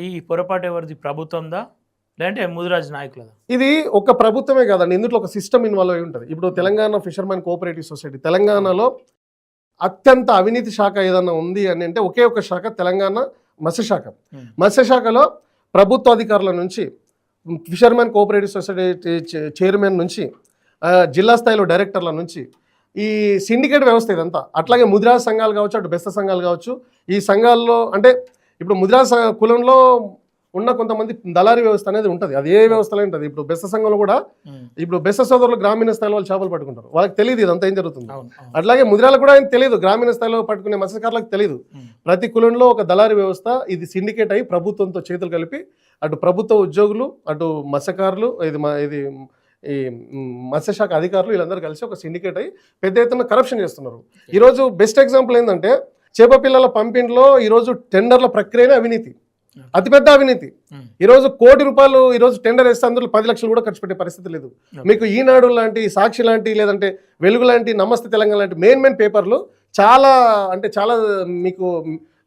ఈ పొరపాటు ఎవరిది, ప్రభుత్వందా లేదంటే ముదిరాజు నాయకులదా? ఇది ఒక ప్రభుత్వమే కాదండి, ఇందులో ఒక సిస్టమ్ ఇన్వాల్వ్ అయి ఉంటుంది. ఇప్పుడు తెలంగాణ ఫిషర్మెన్ కోఆపరేటివ్ సొసైటీ, తెలంగాణలో అత్యంత అవినీతి శాఖ ఏదన్నా ఉంది అని అంటే ఒకే ఒక శాఖ తెలంగాణ మత్స్యశాఖ. మత్స్యశాఖలో ప్రభుత్వ అధికారుల నుంచి, ఫిషర్మెన్ కోఆపరేటివ్ సొసైటీ చైర్మన్ నుంచి, జిల్లా స్థాయిలో డైరెక్టర్ల నుంచి ఈ సిండికేట్ వ్యవస్థ ఇదంతా. అట్లాగే ముదిరాజు సంఘాలు కావచ్చు, అటు బెస్త సంఘాలు కావచ్చు. ఈ సంఘాల్లో అంటే ఇప్పుడు ముదిరాజు కులంలో ఉన్న కొంతమంది దళారీ వ్యవస్థ అనేది ఉంటుంది. అది ఏ వ్యవస్థలో ఉంటుంది. ఇప్పుడు బెస్త సంఘంలో కూడా ఇప్పుడు బెస్త సోదరులు గ్రామీణ స్థాయిలో వాళ్ళు చేపలు పట్టుకుంటారు, వాళ్ళకి తెలియదు ఇదంతా ఏం జరుగుతుంది. అట్లాగే ముదిరాలకు కూడా ఏం తెలియదు, గ్రామీణ స్థాయిలో పట్టుకునే మత్స్యకారులకు తెలియదు. ప్రతి కులంలో ఒక దళారీ వ్యవస్థ, ఇది సిండికేట్ అయ్యి ప్రభుత్వంతో చేతులు కలిపి అటు ప్రభుత్వ ఉద్యోగులు, అటు మత్స్యకారులు, ఇది ఈ మత్స్యశాఖ అధికారులు వీళ్ళందరూ కలిసి ఒక సిండికేట్ అయ్యి పెద్ద ఎత్తున కరప్షన్ చేస్తున్నారు. ఈరోజు బెస్ట్ ఎగ్జాంపుల్ ఏంటంటే చేప పిల్లల పంపిణీలో ఈరోజు టెండర్ల ప్రక్రియనే అవినీతి, అతిపెద్ద అవినీతి. ఈరోజు ₹1 కోటి ఈరోజు టెండర్ వేస్తే అందులో 10 లక్షలు కూడా ఖర్చు పెట్టే పరిస్థితి లేదు. మీకు ఈనాడు లాంటి, సాక్షి లాంటి, లేదంటే వెలుగు లాంటి, నమస్తే తెలంగాణ లాంటి మెయిన్ పేపర్లు చాలా అంటే చాలా మీకు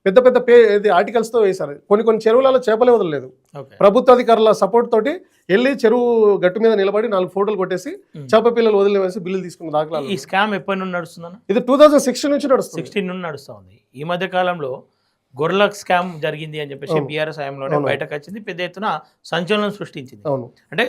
పెద్ద పెద్ద ఆర్టికల్స్తో వేశారు. కొన్ని చెరువులలో చేపలే వదలలేదు. ప్రభుత్వ అధికారుల సపోర్ట్ తోటి వెళ్ళి చెరువు గట్టు మీద నిలబడి 4 ఫోటోలు కొట్టేసి చేప పిల్లలు వదిలేసి బిల్లులు తీసుకున్న దాఖలాలు. ఈ స్కామ్ ఎప్పటి నుండి నడుస్తుందన్న? ఇది 2016 నుంచి నడుస్తుంది. 16 నుండి నడుస్తూ ఉంది. ఈ మధ్య కాలంలో గొర్రెల స్కామ్ జరిగింది అని చెప్పేసి బీఆర్ఎస్ హయాంలోనే బయటకు వచ్చింది, పెద్ద ఎత్తున సంచలనం సృష్టించింది. అంటే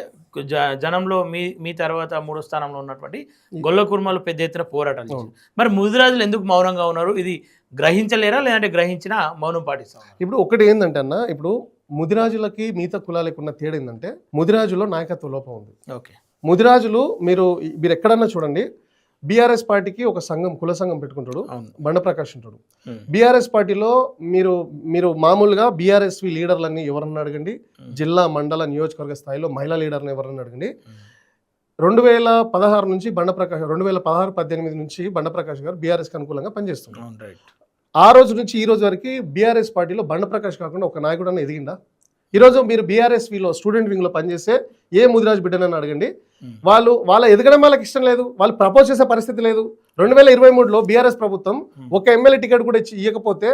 జనంలో మీ తర్వాత 3వ స్థానంలో ఉన్నటువంటి గొల్ల కుర్మలు పెద్ద ఎత్తున పోరాటాలు చేశారు. మరి ముదిరాజులు ఎందుకు మౌనంగా ఉన్నారు? ఇది గ్రహించలేరా, లేదంటే గ్రహించిన మౌనం పాటిస్తారు? ఇప్పుడు ఒకటి ఏంటంటే అన్న, ఇప్పుడు ముదిరాజులకి మిగతా కులాలకు ఉన్న తేడా ఏంటంటే ముదిరాజులో నాయకత్వ లోపం ఉంది. ఓకే, ముదిరాజులు మీరు ఎక్కడన్నా చూడండి, బీఆర్ఎస్ పార్టీకి ఒక సంఘం, కుల సంఘం పెట్టుకుంటాడు, బండప్రకాష్ ఉంటాడు. బీఆర్ఎస్ పార్టీలో మీరు మామూలుగా బీఆర్ఎస్వి లీడర్లన్నీ ఎవరన్నా అడగండి, జిల్లా మండల నియోజకవర్గ స్థాయిలో మహిళా లీడర్ని ఎవరన్నా అడగండి. 2016 నుంచి 2016-18 నుంచి బండప్రకాష్ గారు బీఆర్ఎస్కి అనుకూలంగా పనిచేస్తున్నారు. ఆ రోజు నుంచి ఈ రోజు వరకు బీఆర్ఎస్ పార్టీలో బండప్రకాష్ కాకుండా ఒక నాయకుడు అన్న ఎదిగిందా? ఈరోజు మీరు బీఆర్ఎస్విలో స్టూడెంట్ వింగ్లో పనిచేస్తే ఏ ముదిరాజు బిడ్డనని అడగండి, వాళ్ళ ఎదగడం వాళ్ళకి ఇష్టం లేదు, వాళ్ళు ప్రపోజ్ చేసే పరిస్థితి లేదు. 2023లో బీఆర్ఎస్ ప్రభుత్వం ఒక ఎమ్మెల్యే టికెట్ కూడా ఇవ్వకపోతే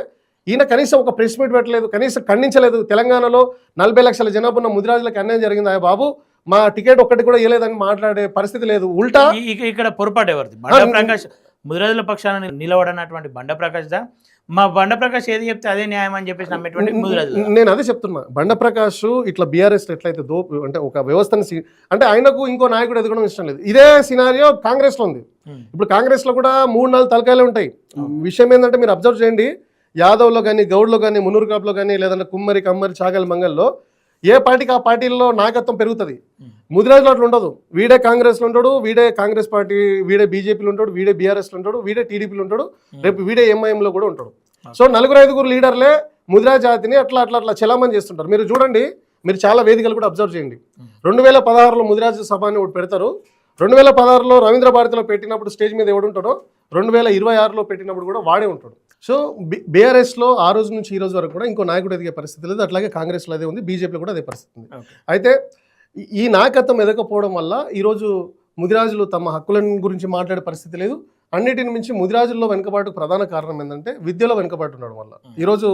ఈయన కనీసం ఒక ప్రెస్ మీట్ పెట్టలేదు, కనీసం ఖండించలేదు. తెలంగాణలో 40 లక్షల జనాభా ఉన్న ముదిరాజులకు అన్యాయం జరిగింది, ఆ బాబు మా టికెట్ ఒక్కటి కూడా ఇవ్వలేదని మాట్లాడే పరిస్థితి లేదు. ఉల్టా ఇక్కడ పొరపాటు ఎవరిది? బండప్రకాష్ ముదిరాజుల పక్షాన నిలబడినటువంటి బండప్రకాష్ దా, మా బండప్రకాష్ ఏది చెప్తే అదే న్యాయం అని చెప్పేసి నమ్మేటువంటి ముదిరాజులు. నేను అదే చెప్తున్నా, బండప్రకాష్ ఇట్లా బీఆర్ఎస్ ఎట్లయితే అంటే ఒక వ్యవస్థని అంటే ఆయనకు ఇంకో నాయకుడు ఎదగడం ఇష్టం లేదు. ఇదే సినారియో కాంగ్రెస్ లో ఉంది. ఇప్పుడు కాంగ్రెస్ లో కూడా 3-4 తలకాయలు ఉంటాయి. విషయం ఏంటంటే మీరు అబ్జర్వ్ చేయండి, యాదవ్లో కానీ, గౌడ్లో కానీ, మున్నూరు కాపులో కానీ, లేదంటే కుమ్మరి, కమ్మరి, చాగల్, మంగల్లో ఏ పార్టీకి ఆ పార్టీల్లో నాయకత్వం పెరుగుతుంది. ముదిరాజులో అట్లా ఉండదు. వీడే కాంగ్రెస్లో ఉంటాడు, వీడే కాంగ్రెస్ పార్టీ, వీడే బీజేపీలో ఉంటాడు, వీడే బీఆర్ఎస్లో ఉంటాడు, వీడే టీడీపీలో ఉంటాడు, రేపు వీడే ఎంఐఎంలో కూడా ఉంటాడు. సో 4-5 లీడర్లే ముదిరాజు జాతిని అట్లా చలామణి చేస్తుంటారు. మీరు చూడండి, మీరు చాలా వేదికలు కూడా అబ్జర్వ్ చేయండి. 2016లో ముదిరాజు సభ అని ఒకటి పెడతారు. 2016లో రవీంద్ర భారతిలో పెట్టినప్పుడు స్టేజ్ మీద ఎవడు ఉంటాడో 2026లో పెట్టినప్పుడు కూడా వాడే ఉంటాడు. సో బీఆర్ఎస్లో ఆ రోజు నుంచి ఈ రోజు వరకు కూడా ఇంకో నాయకుడు ఎదిగే పరిస్థితి లేదు. అట్లాగే కాంగ్రెస్లో అదే ఉంది, బీజేపీలో కూడా అదే పరిస్థితి ఉంది. అయితే ఈ నాయకత్వం ఎదగకపోవడం వల్ల ఈరోజు ముదిరాజులు తమ హక్కుల గురించి మాట్లాడే పరిస్థితి లేదు. అన్నిటిని మించి ముదిరాజుల్లో వెనుకబాటుకు ప్రధాన కారణం ఏంటంటే విద్యలో వెనుకబాటు ఉండడం వల్ల. ఈరోజు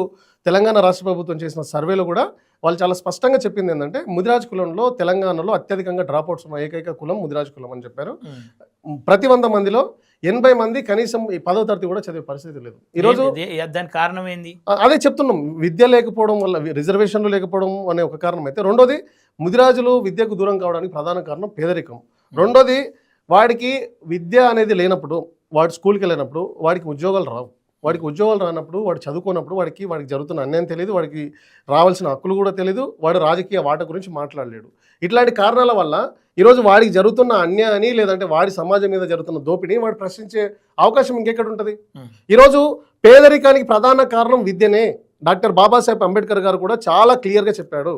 తెలంగాణ రాష్ట్ర ప్రభుత్వం చేసిన సర్వేలో కూడా వాళ్ళు చాలా స్పష్టంగా చెప్పింది ఏంటంటే ముదిరాజు కులంలో తెలంగాణలో అత్యధికంగా డ్రాప్అవుట్స్ ఉన్న ఏకైక కులం ముదిరాజు కులం అని చెప్పారు. ప్రతి 100 మందిలో 80 మంది కనీసం 10వ తరగతి కూడా చదివే పరిస్థితి లేదు. ఈరోజు దానికి కారణం ఏంది? అదే చెప్తున్నాం, విద్య లేకపోవడం వల్ల, రిజర్వేషన్లు లేకపోవడం అనే ఒక కారణం అయితే, రెండోది ముదిరాజులు విద్యకు దూరం కావడానికి ప్రధాన కారణం పేదరికం. రెండోది వాడికి విద్య అనేది లేనప్పుడు, వాడు స్కూల్కి వెళ్ళినప్పుడు వాడికి ఉద్యోగాలు రావు. వాడికి ఉద్యోగాలు రానప్పుడు, వాడు చదువుకున్నప్పుడు వాడికి జరుగుతున్న అన్యాయం తెలియదు, వాడికి రావాల్సిన హక్కులు కూడా తెలియదు, వాడు రాజకీయ వాట గురించి మాట్లాడలేడు. ఇట్లాంటి కారణాల వల్ల ఈరోజు వాడికి జరుగుతున్న అన్యాయాన్ని, లేదంటే వాడి సమాజం మీద జరుగుతున్న దోపిడీ వాడు ప్రశ్నించే అవకాశం ఇంకెక్కడ ఉంటుంది? ఈరోజు పేదరికానికి ప్రధాన కారణం విద్యనే. డాక్టర్ బాబాసాహెబ్ అంబేద్కర్ గారు కూడా చాలా క్లియర్గా చెప్పాడు,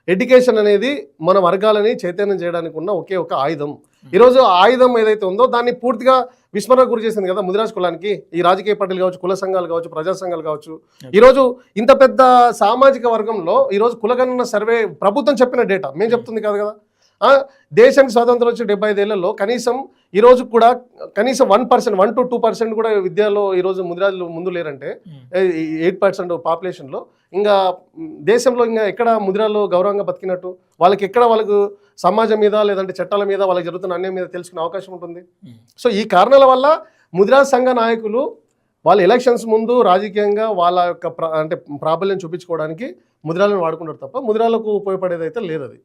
ఎడ్యుకేషన్ అనేది మన వర్గాలని చైతన్యం చేయడానికి ఉన్న ఒకే ఒక ఆయుధం. ఈరోజు ఆయుధం ఏదైతే ఉందో దాన్ని పూర్తిగా విస్మరణకు గురి చేసింది కదా ముదిరాజు కులానికి. ఈ రాజకీయ పార్టీలు కావచ్చు, కుల సంఘాలు కావచ్చు, ప్రజా సంఘాలు కావచ్చు. ఈరోజు ఇంత పెద్ద సామాజిక వర్గంలో ఈరోజు కులగణన సర్వే ప్రభుత్వం చెప్పిన డేటా మేము చెప్తుంది కాదు కదా. దేశానికి స్వాతంత్రం వచ్చి 75 ఏళ్లలో కనీసం ఈ రోజు కూడా కనీసం 1% 1 to 2% కూడా విద్యలో ఈరోజు ముదిరాజులు ముందు లేరంటే 8% పాపులేషన్లో ఇంకా దేశంలో ఇంకా ఎక్కడ ముదిరాలు గౌరవంగా బతికినట్టు, వాళ్ళకి ఎక్కడ వాళ్ళకు సమాజం మీద లేదంటే చట్టాల మీద వాళ్ళకి జరుగుతున్న అన్యాయం మీద తెలుసుకునే అవకాశం ఉంటుంది. సో ఈ కారణాల వల్ల ముదిరాజ్ సంఘ నాయకులు వాళ్ళ ఎలక్షన్స్ ముందు రాజకీయంగా వాళ్ళ యొక్క అంటే ప్రాబల్యం చూపించుకోవడానికి ముదిరాలను వాడుకుంటారు తప్ప ముదిరాలకు ఉపయోగపడేది అయితే లేదు అది.